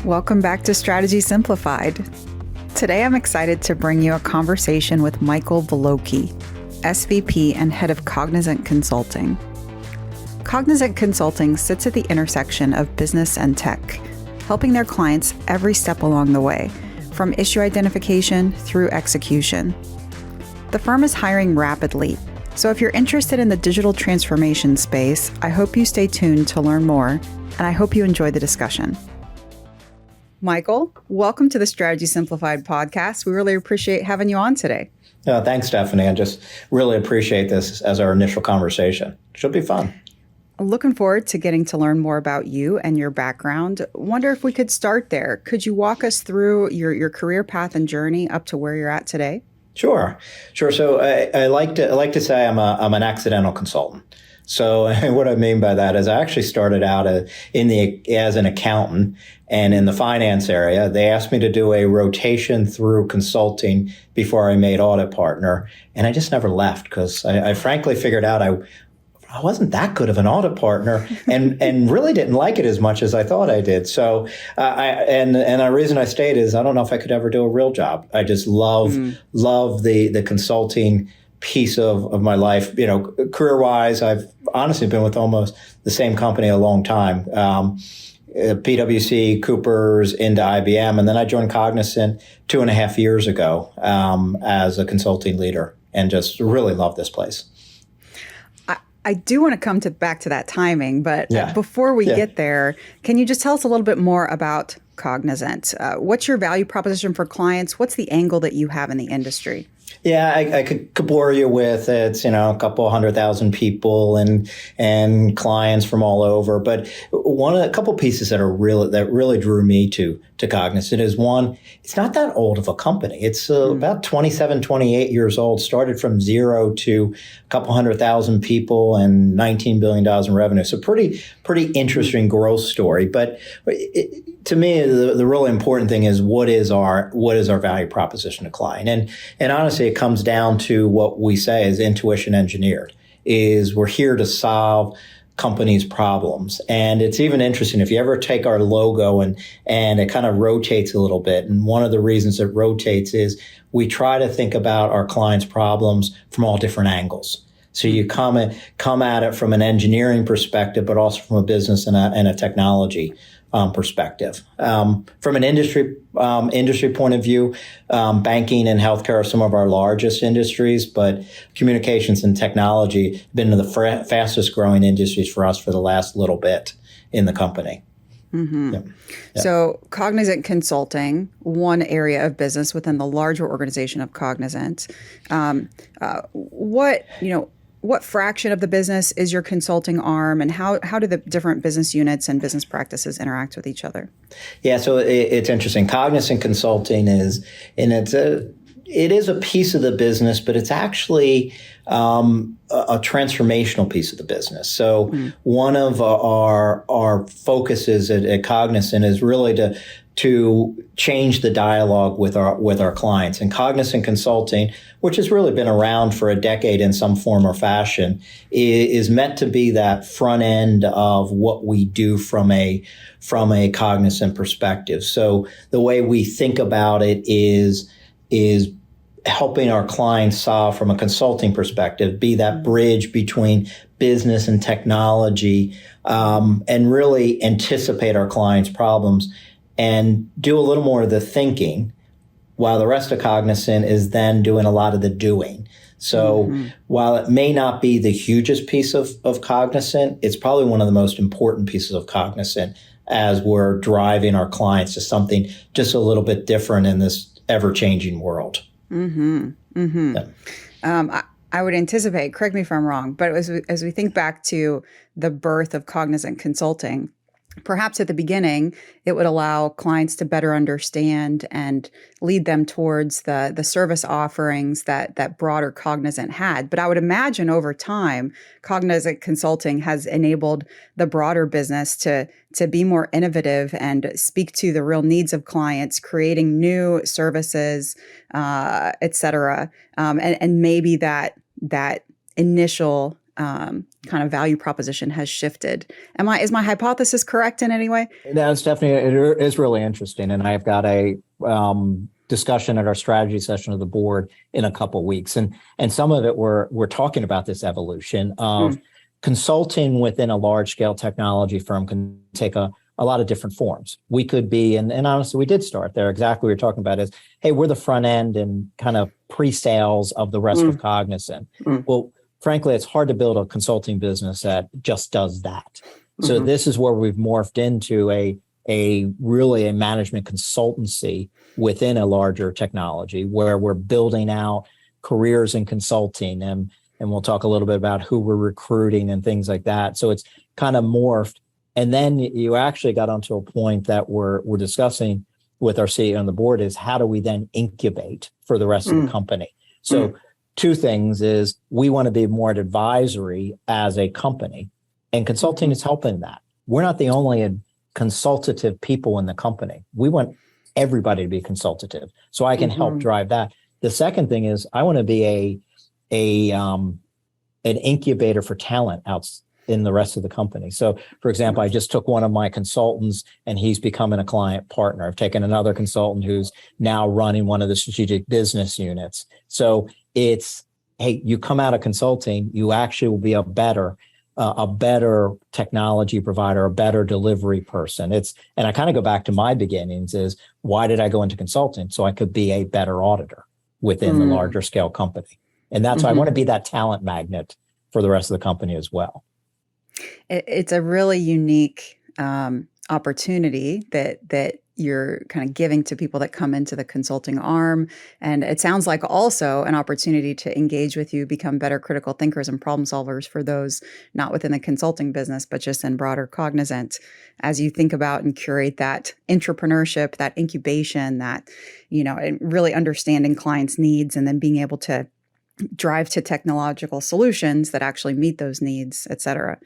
Welcome back to Strategy Simplified. Today I'm excited to bring you a conversation with Michael Valocchi, SVP and Head of Cognizant Consulting. Cognizant Consulting sits at the intersection of business and tech, helping their clients every step along the way, from issue identification through execution. The firm is hiring rapidly, so if you're interested in the digital transformation space, I hope you stay tuned to learn more, and I hope you enjoy the discussion. Michael, welcome to the Strategy Simplified podcast. We really appreciate having you on today. Thanks, Stephanie. I just really appreciate this as our initial conversation. Should be fun. Looking forward to getting to learn more about you and your background. Wonder if we could start there. Could you walk us through your career path and journey up to where you're at today? Sure. So I like to say I'm an accidental consultant. So what I mean by that is I actually started out as an accountant, and in the finance area, they asked me to do a rotation through consulting before I made audit partner. And I just never left because I frankly figured out I wasn't that good of an audit partner and really didn't like it as much as I thought I did. So the reason I stayed is I don't know if I could ever do a real job. I just love the consulting piece of my life. You know, career-wise, I've honestly been with almost the same company a long time. PwC, Coopers, into IBM, and then I joined Cognizant 2.5 years ago as a consulting leader, and just really love this place. I do want to come back to that timing, but before we get there, can you just tell us a little bit more about Cognizant? What's your value proposition for clients? What's the angle that you have in the industry? Yeah, I could bore you with it. It's, a couple 100,000 people and clients from all over. But a couple pieces that really drew me to Cognizant is, one, it's not that old of a company. It's about 27, 28 years old, started from zero to a couple 100,000 people and $19 billion in revenue. So pretty interesting growth story. But to me, the really important thing is what is our value proposition to client? And honestly, it comes down to what we say is intuition engineered, is we're here to solve companies' problems. And it's even interesting if you ever take our logo and it kind of rotates a little bit. And one of the reasons it rotates is we try to think about our clients' problems from all different angles. So you come at it from an engineering perspective, but also from a business and a technology perspective. From an industry point of view, banking and healthcare are some of our largest industries, but communications and technology have been the fastest growing industries for us for the last little bit in the company. Mm-hmm. Yep. So Cognizant Consulting, one area of business within the larger organization of Cognizant. What fraction of the business is your consulting arm, and how do the different business units and business practices interact with each other? Yeah, so it's interesting. Cognizant Consulting is a piece of the business, but it's actually a transformational piece of the business. So one of our focuses at Cognizant is really to change the dialogue with our clients. And Cognizant Consulting, which has really been around for a decade in some form or fashion, is meant to be that front end of what we do from a Cognizant perspective. So the way we think about it is helping our clients solve from a consulting perspective, be that bridge between business and technology, and really anticipate our clients' problems and do a little more of the thinking, while the rest of Cognizant is then doing a lot of the doing. So while it may not be the hugest piece of Cognizant, it's probably one of the most important pieces of Cognizant as we're driving our clients to something just a little bit different in this ever-changing world. Mm-hmm. Mm-hmm. Yeah. I would anticipate, correct me if I'm wrong, but as we think back to the birth of Cognizant Consulting, perhaps at the beginning, it would allow clients to better understand and lead them towards the service offerings that broader Cognizant had. But I would imagine over time, Cognizant Consulting has enabled the broader business to be more innovative and speak to the real needs of clients, creating new services, et cetera. And maybe that initial kind of value proposition has shifted. Is my hypothesis correct in any way? That's definitely, it is really interesting. And I've got a discussion at our strategy session of the board in a couple of weeks. And some of it we're talking about this evolution of consulting within a large scale technology firm can take a lot of different forms. We could be, and honestly, we did start there. Exactly what you're talking about is, hey, we're the front end and kind of pre-sales of the rest of Cognizant. Well, frankly, it's hard to build a consulting business that just does that. So this is where we've morphed into a really a management consultancy within a larger technology where we're building out careers in consulting, and we'll talk a little bit about who we're recruiting and things like that. So it's kind of morphed. And then you actually got onto a point that we're discussing with our CEO on the board is how do we then incubate for the rest of the company? So two things is we want to be more advisory as a company, and consulting is helping that. We're not the only consultative people in the company. We want everybody to be consultative. So I can help drive that. The second thing is I want to be an incubator for talent out in the rest of the company. So, for example, I just took one of my consultants and he's becoming a client partner. I've taken another consultant who's now running one of the strategic business units. So it's, hey, you come out of consulting, you actually will be a better technology provider, a better delivery person. And I kind of go back to my beginnings is why did I go into consulting? So I could be a better auditor within the larger scale company. And that's why I want to be that talent magnet for the rest of the company as well. It's a really unique opportunity that you're kind of giving to people that come into the consulting arm. And it sounds like also an opportunity to engage with you, become better critical thinkers and problem solvers for those not within the consulting business, but just in broader Cognizant as you think about and curate that entrepreneurship, that incubation, that, and really understanding clients' needs and then being able to drive to technological solutions that actually meet those needs, et cetera.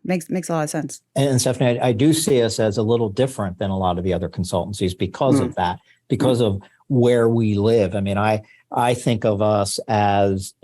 Makes a lot of sense. And Stephanie, I do see us as a little different than a lot of the other consultancies because of that, because of where we live. I mean, I think of us as,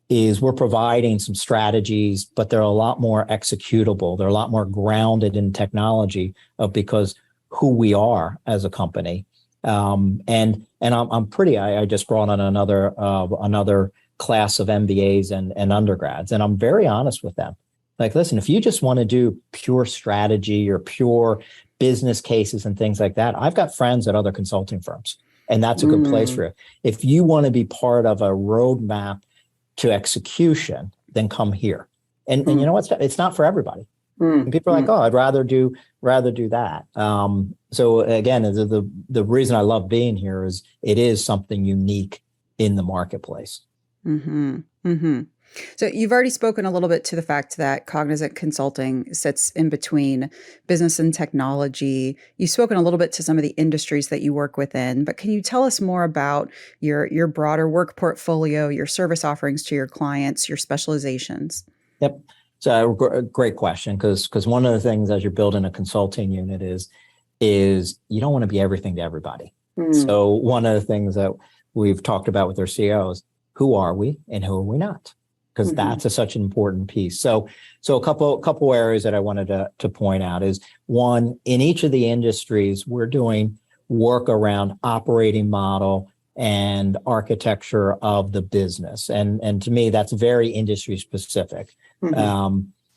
is we're providing some strategies, but they're a lot more executable. They're a lot more grounded in technology because who we are as a company. And I'm pretty, I just brought on another class of MBAs and undergrads, and I'm very honest with them. Like, listen, if you just want to do pure strategy or pure business cases and things like that, I've got friends at other consulting firms, and that's a good place for you. If you want to be part of a roadmap to execution, then come here. And you know what? It's not for everybody. And people are like, oh, I'd rather do that. So again, the reason I love being here is it is something unique in the marketplace. So you've already spoken a little bit to the fact that Cognizant Consulting sits in between business and technology. You've spoken a little bit to some of the industries that you work within, but can you tell us more about your broader work portfolio, your service offerings to your clients, your specializations? Yep. So a great question, because one of the things as you're building a consulting unit is you don't want to be everything to everybody. So one of the things that we've talked about with our CEOs, who are we and who are we not? Because that's such an important piece. So a couple areas that I wanted to point out is one, in each of the industries, we're doing work around operating model and architecture of the business. And to me, that's very industry specific.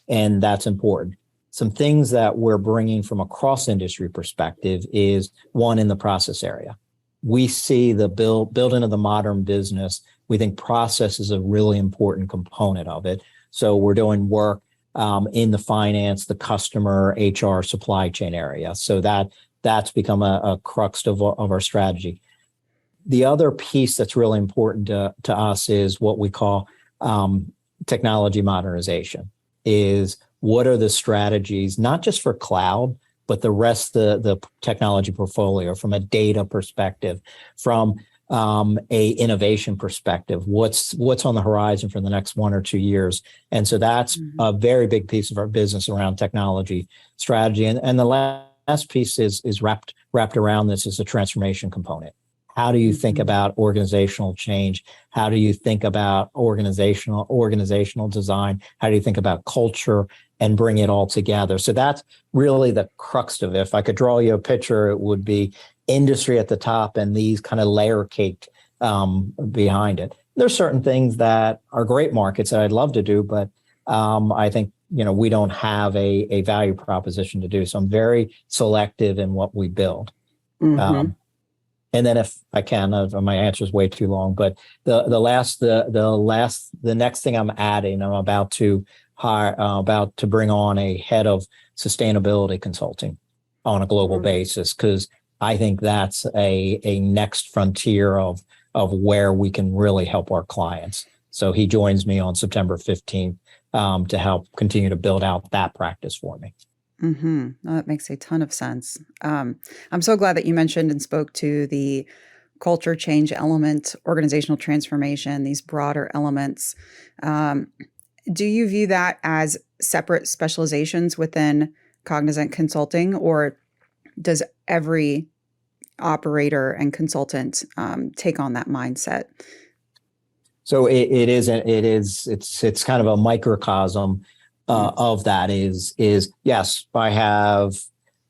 And that's important. Some things that we're bringing from a cross-industry perspective is one in the process area. We see the building of the modern business. We think process is a really important component of it. So we're doing work in the finance, the customer, HR, supply chain area. So that's become a crux of our strategy. The other piece that's really important to us is what we call technology modernization. Is what are the strategies, not just for cloud, but the rest of the technology portfolio from a data perspective, from a innovation perspective, what's on the horizon for the next 1 or 2 years. And so that's a very big piece of our business around technology strategy. And the last piece is wrapped around this is a transformation component. How do you think about organizational change? How do you think about organizational design? How do you think about culture and bring it all together? So that's really the crux of it. If I could draw you a picture, it would be industry at the top and these kind of layer cake behind it. There's certain things that are great markets that I'd love to do, but I think we don't have a value proposition to do. So I'm very selective in what we build. And then if I can, my answer is way too long, but the next thing I'm adding, I'm about to bring on a head of sustainability consulting on a global basis, because I think that's a next frontier of where we can really help our clients. So he joins me on September 15th to help continue to build out that practice for me. No, that makes a ton of sense. I'm so glad that you mentioned and spoke to the culture change element, organizational transformation, these broader elements. Do you view that as separate specializations within Cognizant Consulting, or does every operator and consultant take on that mindset? So it's kind of a microcosm of that is yes, I have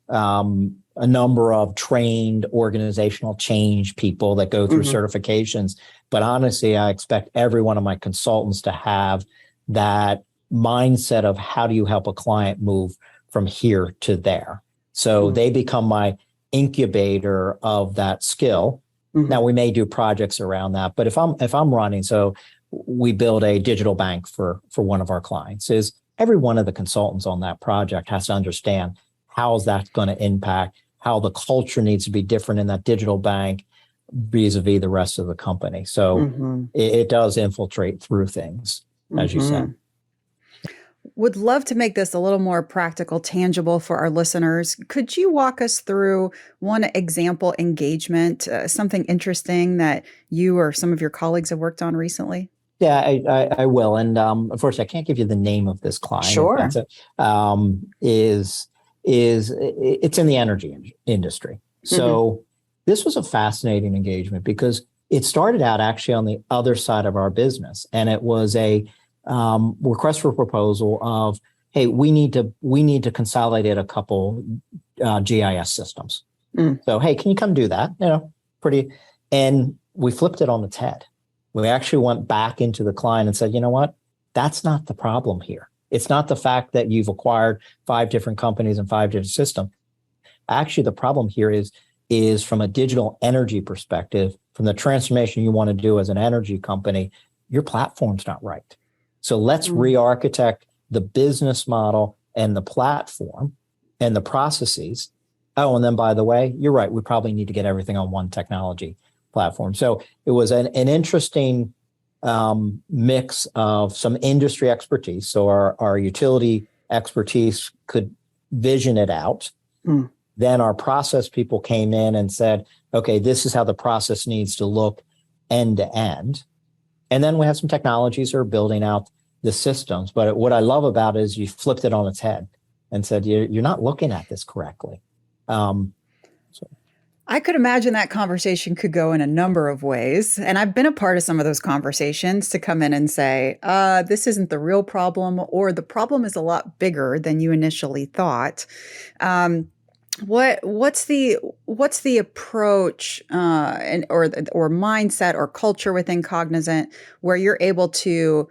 a number of trained organizational change people that go through certifications, but honestly, I expect every one of my consultants to have that mindset of how do you help a client move from here to there. So they become my incubator of that skill. Now we may do projects around that, but if I'm running, so we build a digital bank for one of our clients, is every one of the consultants on that project has to understand how is that going to impact, how the culture needs to be different in that digital bank vis-a-vis the rest of the company. So it does infiltrate through things, as you said. Would love to make this a little more practical, tangible for our listeners. Could you walk us through one example engagement, something interesting that you or some of your colleagues have worked on recently? Yeah, I will. And unfortunately, I can't give you the name of this client. Sure. It's in the energy industry. So this was a fascinating engagement because it started out actually on the other side of our business, and it was a request for proposal of, hey, we need to consolidate a couple GIS systems. So, hey, can you come do that? And we flipped it on its head. We actually went back into the client and said, you know what? That's not the problem here. It's not the fact that you've acquired 5 different companies and 5 different systems. Actually, the problem here is from a digital energy perspective, from the transformation you want to do as an energy company, your platform's not right. So let's re-architect the business model and the platform and the processes. Oh, and then by the way, you're right. We probably need to get everything on one technology platform. So it was an interesting mix of some industry expertise. So our utility expertise could vision it out. Then our process people came in and said, okay, this is how the process needs to look end to end. And then we have some technologies that are building out the systems. But what I love about it is you flipped it on its head and said, you're not looking at this correctly. I could imagine that conversation could go in a number of ways. And I've been a part of some of those conversations to come in and say, this isn't the real problem, or the problem is a lot bigger than you initially thought. What's the approach or mindset or culture within Cognizant where you're able to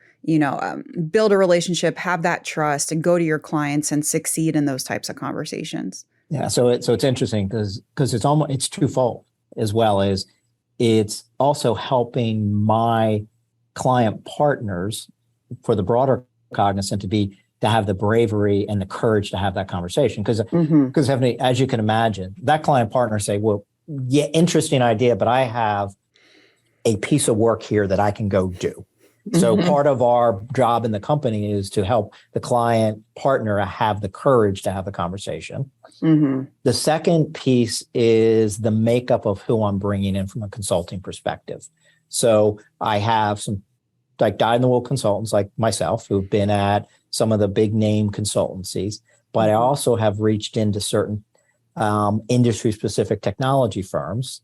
build a relationship, have that trust, and go to your clients and succeed in those types of conversations? Yeah, so it's interesting because it's twofold, as well as it's also helping my client partners for the broader Cognizant to have the bravery and the courage to have that conversation. Because Stephanie, as you can imagine, that client partner say, well, yeah, interesting idea, but I have a piece of work here that I can go do. So part of our job in the company is to help the client partner have the courage to have the conversation. The second piece is the makeup of who I'm bringing in from a consulting perspective. So I have some like dyed-in-the-wool consultants like myself who've been at some of the big name consultancies, but I also have reached into certain industry-specific technology firms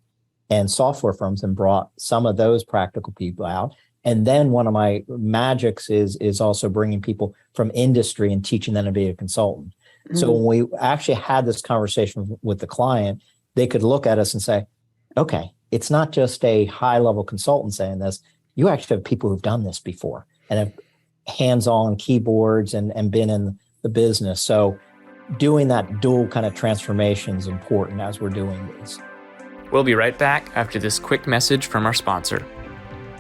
and software firms and brought some of those practical people out. And then one of my magics is also bringing people from industry and teaching them to be a consultant. Mm-hmm. So when we actually had this conversation with the client, they could look at us and say, okay, it's not just a high-level consultant saying this. You actually have people who've done this before and have hands-on keyboards and been in the business. So doing that dual kind of transformation is important as we're doing this. We'll be right back after this quick message from our sponsor.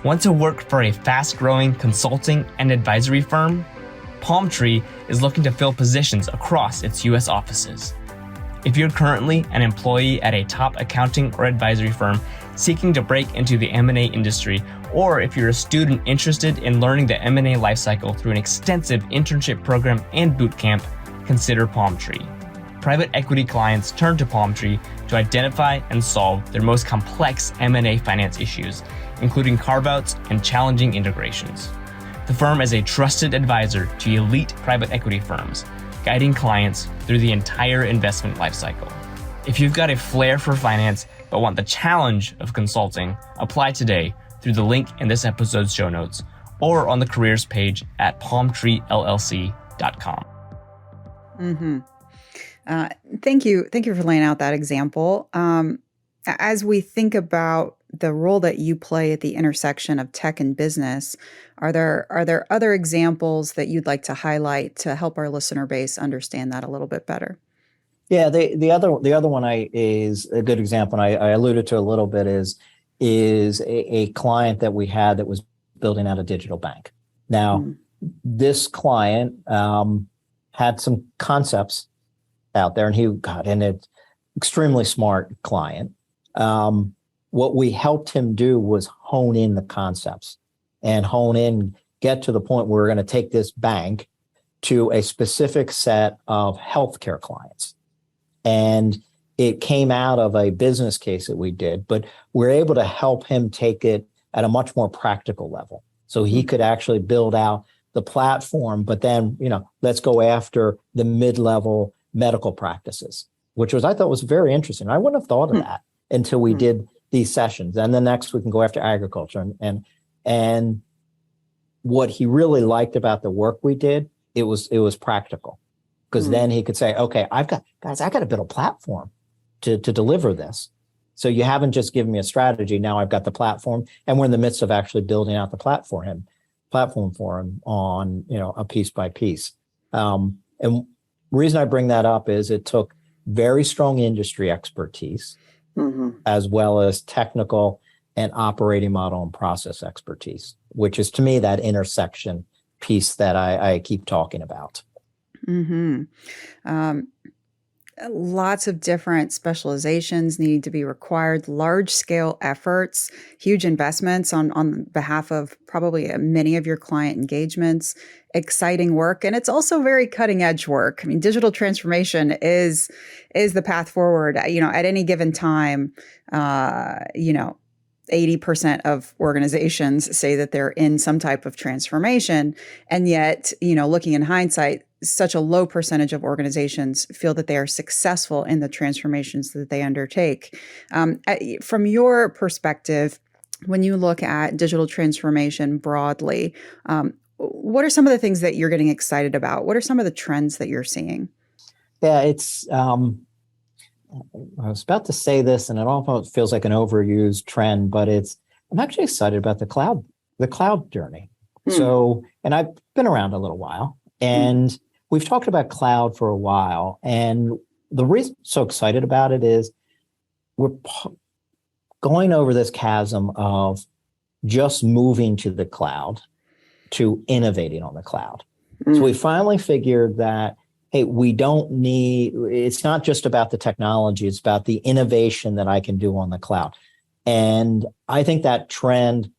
Want to work for a fast-growing consulting and advisory firm? Palmtree is looking to fill positions across its U.S. offices. If you're currently an employee at a top accounting or advisory firm seeking to break into the M&A industry, or if you're a student interested in learning the M&A lifecycle through an extensive internship program and boot camp, consider Palmtree. Private equity clients turn to Palmtree to identify and solve their most complex M&A finance issues, including carve-outs and challenging integrations. The firm is a trusted advisor to elite private equity firms, guiding clients through the entire investment lifecycle. If you've got a flair for finance but want the challenge of consulting, apply today through the link in this episode's show notes or on the careers page at palmtreellc.com. Mm-hmm. Thank you for laying out that example. As we think about the role that you play at the intersection of tech and business, are there other examples that you'd like to highlight to help our listener base understand that a little bit better? Yeah, the other one is a good example, and I alluded to a little bit, is a client that we had that was building out a digital bank. Now, this client had some concepts out there, and he got in an extremely smart client. What we helped him do was hone in the concepts and get to the point where we're going to take this bank to a specific set of healthcare clients. And it came out of a business case that we did, but we're able to help him take it at a much more practical level. So he could actually build out the platform, but then, let's go after the mid-level medical practices, which I thought was very interesting. I wouldn't have thought of that until we did these sessions. And then next we can go after agriculture. And what he really liked about the work we did, it was practical. Because then he could say, okay, I got to build a platform to deliver this. So you haven't just given me a strategy. Now I've got the platform, and we're in the midst of actually building out the platform for him on, a piece by piece. And the reason I bring that up is it took very strong industry expertise, as well as technical and operating model and process expertise, which is to me that intersection piece that I keep talking about. Mm-hmm. Lots of different specializations needing to be required, large scale efforts, huge investments on behalf of probably many of your client engagements, exciting work. And it's also very cutting edge work. I mean, digital transformation is the path forward. At any given time, 80% of organizations say that they're in some type of transformation. And yet, looking in hindsight, such a low percentage of organizations feel that they are successful in the transformations that they undertake. From your perspective, when you look at digital transformation broadly, what are some of the things that you're getting excited about? What are some of the trends that you're seeing? Yeah, it's, I was about to say this, and it almost feels like an overused trend, but I'm actually excited about the cloud journey. So, and I've been around a little while, and we've talked about cloud for a while. And the reason I'm so excited about it is we're going over this chasm of just moving to the cloud to innovating on the cloud. So we finally figured that, hey, it's not just about the technology, it's about the innovation that I can do on the cloud. And I think that trend,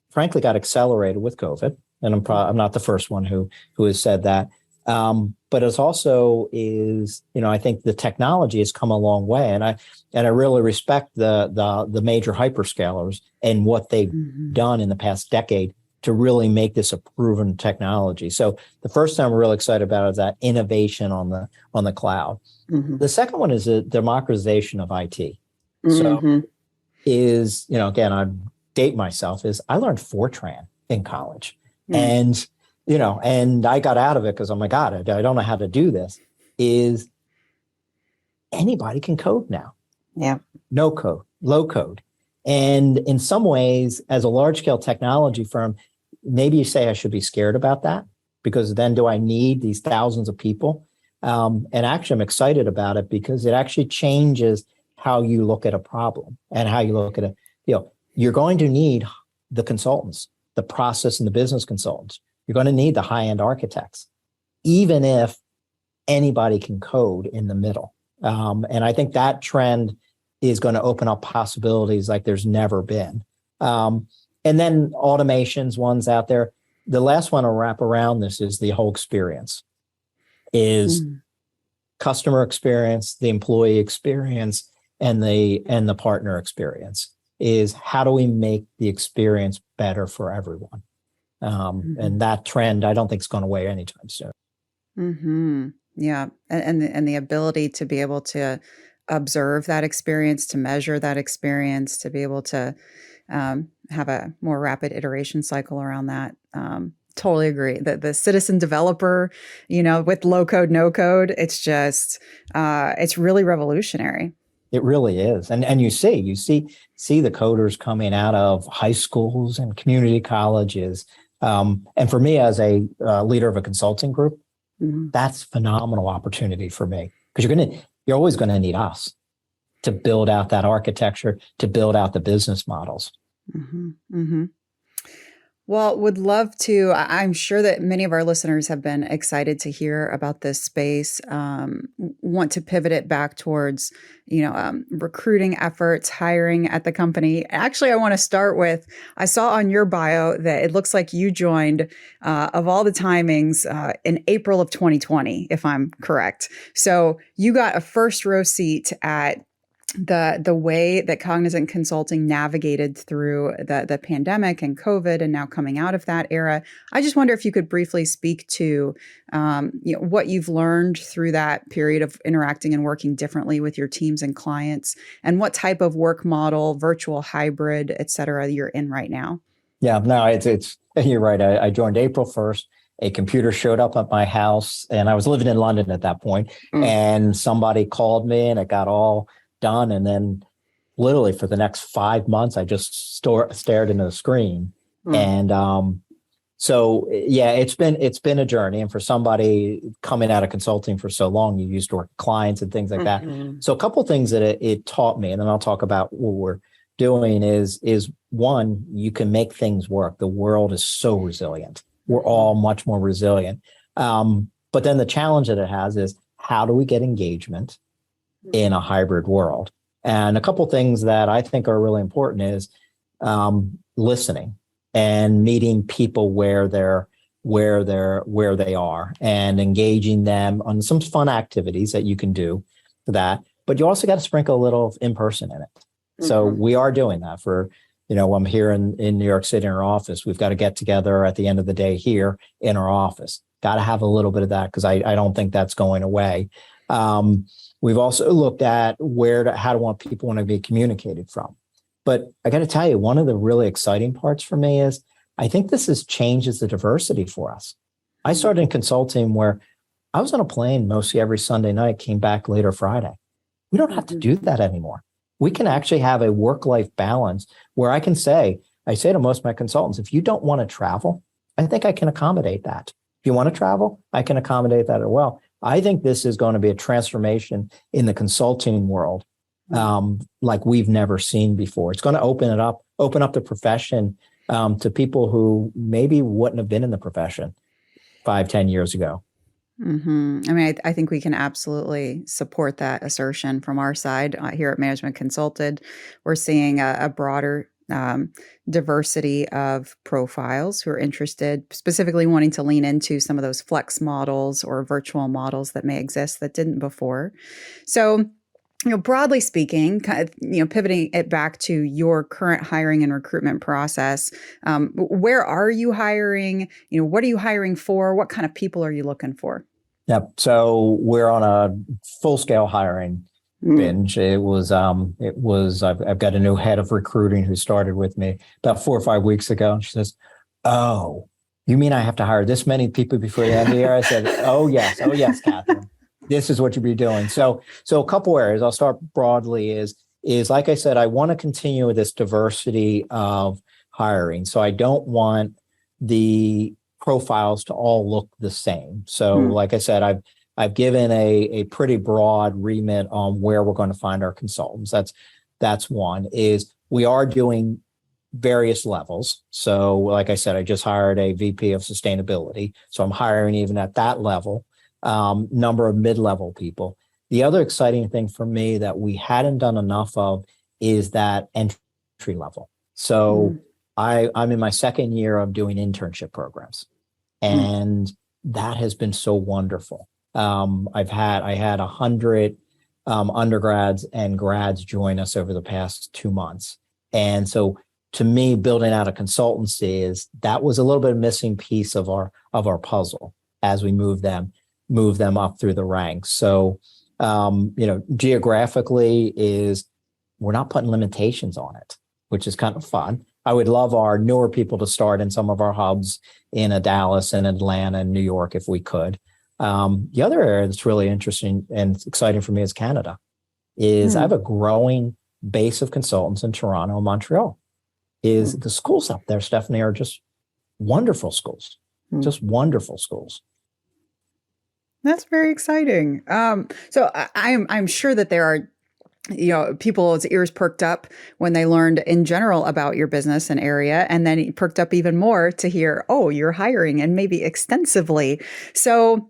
frankly, got accelerated with COVID. And I'm not the first one who has said that. But it's also I think the technology has come a long way. And I really respect the major hyperscalers and what they've done in the past decade to really make this a proven technology. So the first thing I'm really excited about is that innovation on the cloud. The second one is the democratization of IT. So is, again, I date myself, is I learned Fortran in college. Mm. And, and I got out of it because, oh my God, I don't know how to do this, is anybody can code now. Yeah. No code, low code. And in some ways, as a large scale technology firm, maybe you say I should be scared about that, because then do I need these thousands of people? And actually, I'm excited about it because it actually changes how you look at a problem and how you look at it. You're going to need the consultants, the process and the business consultants. You're going to need the high-end architects, even if anybody can code in the middle. And I think that trend is going to open up possibilities like there's never been. And then automations, ones out there. The last one I'll wrap around this is the whole experience, is customer experience, the employee experience, and the partner experience. Is how do we make the experience better for everyone? And that trend, I don't think is going away anytime soon. Mm-hmm. Yeah, and the ability to be able to observe that experience, to measure that experience, to be able to have a more rapid iteration cycle around that. Totally agree. The citizen developer, with low code, no code, it's just it's really revolutionary. It really is. And you see the coders coming out of high schools and community colleges. And for me, as a leader of a consulting group, that's phenomenal opportunity for me, because you're always going to need us to build out that architecture, to build out the business models. Mm-hmm. Mm-hmm. Well, would love to. I'm sure that many of our listeners have been excited to hear about this space, want to pivot it back towards, recruiting efforts, hiring at the company. Actually, I want to start with, I saw on your bio that it looks like you joined, of all the timings, in April of 2020, if I'm correct. So you got a first row seat at the way that Cognizant Consulting navigated through the pandemic and COVID, and now coming out of that era. I just wonder if you could briefly speak to what you've learned through that period of interacting and working differently with your teams and clients, and what type of work model, virtual, hybrid, et cetera, you're in right now. Yeah, no, it's you're right. I joined April 1st. A computer showed up at my house, and I was living in London at that point, and somebody called me, and it got all done. And then literally for the next 5 months, I just stared into the screen. And so, yeah, it's been a journey. And for somebody coming out of consulting for so long, you used to work with clients and things like that. So a couple of things that it taught me, and then I'll talk about what we're doing is one, you can make things work. The world is so resilient. We're all much more resilient. But then the challenge that it has is, how do we get engagement in a hybrid world? And a couple things that I think are really important is listening and meeting people where they are, and engaging them on some fun activities that you can do for that. But you also got to sprinkle a little in person in it. So we are doing that for, I'm here in New York City in our office. We've got to get together at the end of the day here in our office. Got to have a little bit of that, because I don't think that's going away. We've also looked at how do people want to be communicated from. But I got to tell you, one of the really exciting parts for me is I think this changes the diversity for us. I started in consulting where I was on a plane mostly every Sunday night, came back later Friday. We don't have to do that anymore. We can actually have a work-life balance where I say to most of my consultants, if you don't want to travel, I think I can accommodate that. If you want to travel, I can accommodate that as well. I think this is going to be a transformation in the consulting world like we've never seen before. It's going to open up the profession to people who maybe wouldn't have been in the profession 5-10 years ago. Mm-hmm. I mean, I think we can absolutely support that assertion from our side here at Management Consulted. We're seeing a broader diversity of profiles who are interested, specifically wanting to lean into some of those flex models or virtual models that may exist that didn't before. So, broadly speaking, pivoting it back to your current hiring and recruitment process, where are you hiring? What are you hiring for? What kind of people are you looking for? Yep. So we're on a full-scale hiring binge. I've got a new head of recruiting who started with me about 4 or 5 weeks ago. And she says, "Oh, you mean I have to hire this many people before the end of the year?" I said, oh, yes, Catherine. This is what you'll be doing. So a couple areas. I'll start broadly is like I said, I want to continue with this diversity of hiring. So I don't want the profiles to all look the same. So like I said, I've given a pretty broad remit on where we're going to find our consultants. That's one. Is we are doing various levels. So like I said, I just hired a VP of sustainability. So I'm hiring even at that level, number of mid-level people. The other exciting thing for me that we hadn't done enough of is that entry level. So I'm in my second year of doing internship programs, and that has been so wonderful. I had 100 undergrads and grads join us over the past 2 months. And so to me, building out a consultancy that was a little bit of missing piece of our puzzle as we move them up through the ranks. So, geographically we're not putting limitations on it, which is kind of fun. I would love our newer people to start in some of our hubs in Dallas and Atlanta and New York if we could. The other area that's really interesting and exciting for me is Canada. I have a growing base of consultants in Toronto and Montreal. The schools up there, Stephanie, are just wonderful schools, just wonderful schools. That's very exciting. So I'm sure that there are, people's ears perked up when they learned in general about your business and area, and then it perked up even more to hear, oh, you're hiring, and maybe extensively. So,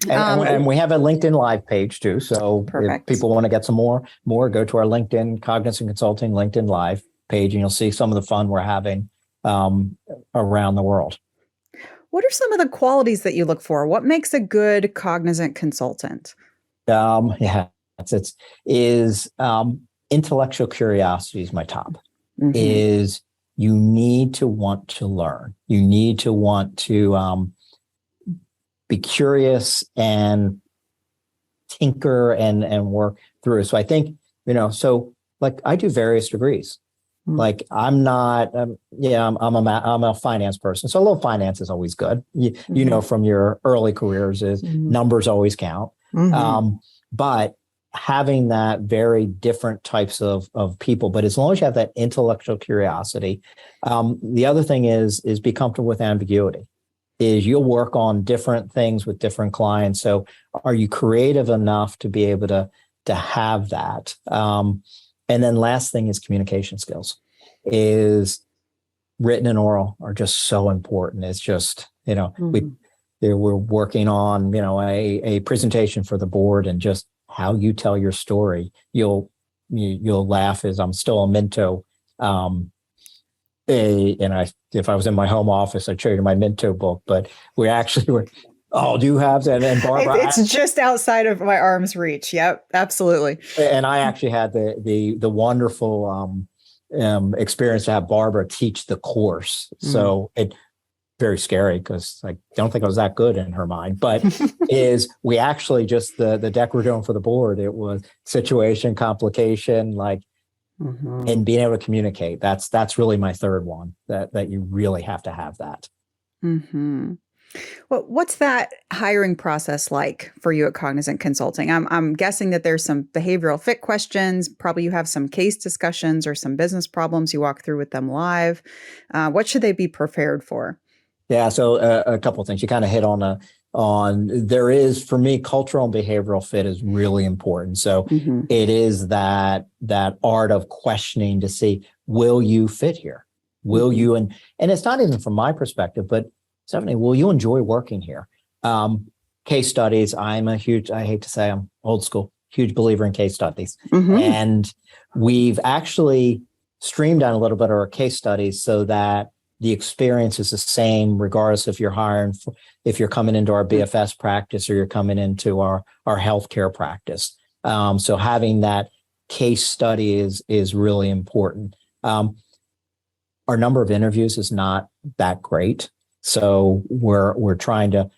and we have a LinkedIn Live page too. So perfect. If people want to get some more, go to our LinkedIn Cognizant Consulting LinkedIn Live page, and you'll see some of the fun we're having around the world. What are some of the qualities that you look for? What makes a good Cognizant consultant? Intellectual curiosity is my top. Is you need to want to learn. You need to want to be curious and tinker and work through. So I think, like I do various degrees. Like I'm not, I'm a finance person. So a little finance is always good. You know, from your early careers is numbers always count. But having that very different types of people, but as long as you have that intellectual curiosity, the other thing is be comfortable with ambiguity. Is you'll work on different things with different clients. So are you creative enough to be able to have that? And then last thing is communication skills. Is written and oral are just so important. It's just, we're working on, a presentation for the board, and just how you tell your story. You'll laugh as I'm still a Minto. If I was in my home office, I'd show you my Minto book, but we actually were, oh, do you have that? And Barbara, it's just outside of my arm's reach. Yep, absolutely. And I actually had the wonderful experience to have Barbara teach the course. So it very scary because I don't think I was that good in her mind, but we actually just the deck we're doing for the board, it was situation, complication, and being able to communicate. That's really my third one, that you really have to have that. Well, what's that hiring process like for you at Cognizant Consulting? I'm guessing that there's some behavioral fit questions. Probably you have some case discussions or some business problems you walk through with them live. What should they be prepared for? Yeah, so a couple of things. You kind of hit on there is, for me, cultural and behavioral fit is really important. So it is that art of questioning to see, will you fit here? Will you? And it's not even from my perspective, but Stephanie, will you enjoy working here? Case studies. I hate to say I'm old school, huge believer in case studies. And we've actually streamlined a little bit of our case studies so that the experience is the same, regardless if you're if you're coming into our BFS practice or you're coming into our healthcare practice. So having that case study is really important. Our number of interviews is not that great. So we're trying to,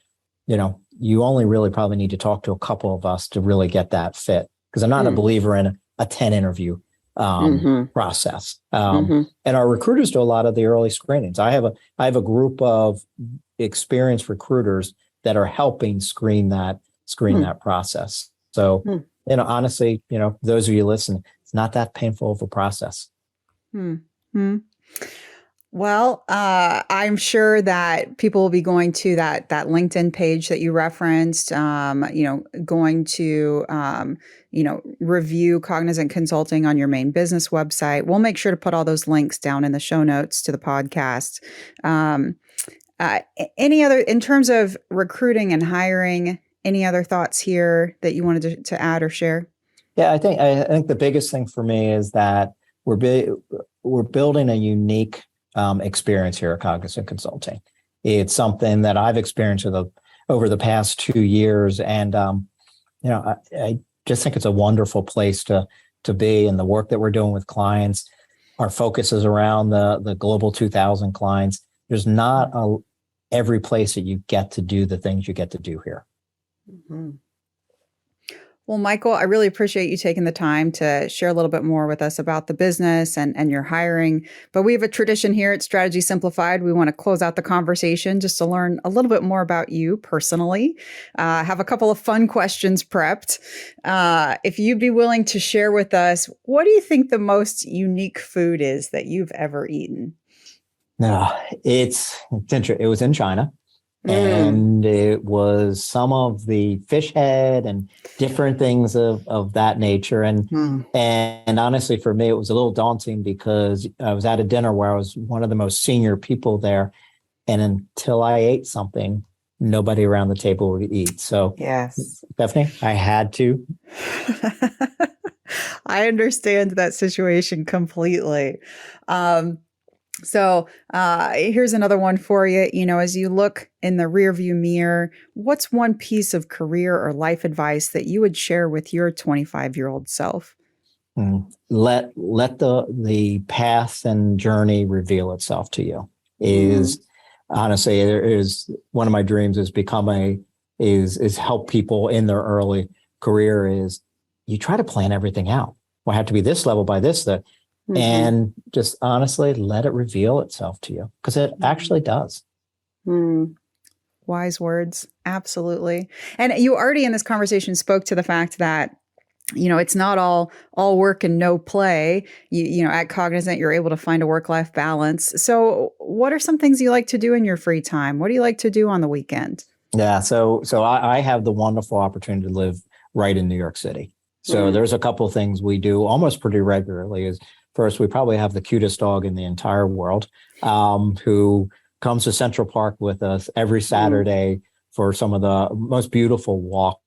you only really probably need to talk to a couple of us to really get that fit. because I'm not a believer in a 10 interview process. And our recruiters do a lot of the early screenings. I have a group of experienced recruiters that are helping screen that process. So, honestly, those of you listening, it's not that painful of a process. Well, I'm sure that people will be going to that LinkedIn page that you referenced, going to, review Cognizant Consulting on your main business website. We'll make sure to put all those links down in the show notes to the podcast. Any other, in terms of recruiting and hiring, any other thoughts here that you wanted to add or share? Yeah, I think the biggest thing for me is that we're building a unique experience here at Cognizant Consulting. It's something that I've experienced over the past 2 years, and I just think it's a wonderful place to be. And the work that we're doing with clients, our focus is around the global 2,000 clients. There's not every place that you get to do the things you get to do here. Well, Michael, I really appreciate you taking the time to share a little bit more with us about the business and your hiring. But we have a tradition here at Strategy Simplified. We want to close out the conversation just to learn a little bit more about you personally. Have a couple of fun questions prepped. If you'd be willing to share with us, what do you think the most unique food is that you've ever eaten? No, it's interesting. It was in China. And it was some of the fish head and different things of that nature. And honestly, for me, it was a little daunting because I was at a dinner where I was one of the most senior people there. And until I ate something, nobody around the table would eat. So, yes, Stephanie, I had to. I understand that situation completely. So here's another one for you. As you look in the rearview mirror, what's one piece of career or life advice that you would share with your 25-year-old self? Let the path and journey reveal itself to you. Honestly, is one of my dreams is help people in their early career. Is you try to plan everything out. Well, I have to be this level by this. And just honestly, let it reveal itself to you, because it actually does. Wise words. Absolutely. And you already in this conversation spoke to the fact that, it's not all work and no play. At Cognizant, you're able to find a work-life balance. So what are some things you like to do in your free time? What do you like to do on the weekend? Yeah. So I have the wonderful opportunity to live right in New York City. So there's a couple of things we do almost pretty regularly. First, we probably have the cutest dog in the entire world, who comes to Central Park with us every Saturday for some of the most beautiful walks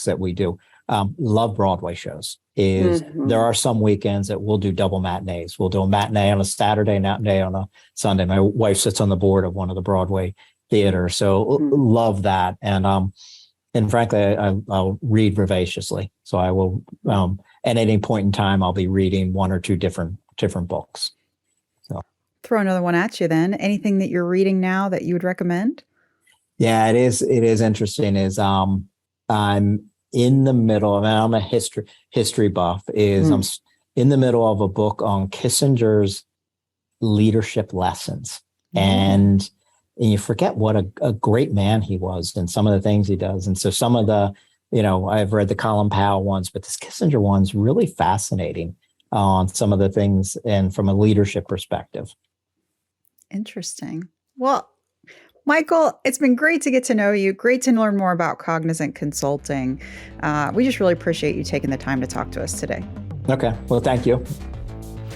that we do. Love Broadway shows. There are some weekends that we'll do double matinees. We'll do a matinee on a Saturday, matinee on a Sunday. My wife sits on the board of one of the Broadway theaters, so love that. And frankly, I'll read vivaciously. So I will, at any point in time, I'll be reading one or two different books. So throw another one at you then. Anything that you're reading now that you would recommend? Yeah, it is interesting. I'm in the middle, I'm a history buff. I'm in the middle of a book on Kissinger's leadership lessons. And you forget what a great man he was and some of the things he does. And so some of the, I've read the Colin Powell ones, but this Kissinger one's really fascinating on some of the things and from a leadership perspective. Interesting. Well, Michael, it's been great to get to know you. Great to learn more about Cognizant Consulting. We just really appreciate you taking the time to talk to us today. Okay. Well, thank you.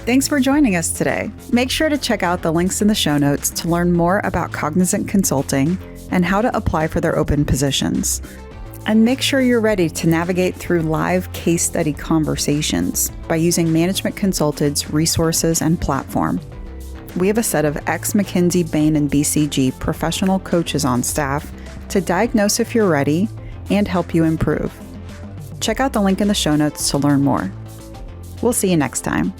Thanks for joining us today. Make sure to check out the links in the show notes to learn more about Cognizant Consulting and how to apply for their open positions. And make sure you're ready to navigate through live case study conversations by using Management Consulted's resources and platform. We have a set of ex-McKinsey, Bain, and BCG professional coaches on staff to diagnose if you're ready and help you improve. Check out the link in the show notes to learn more. We'll see you next time.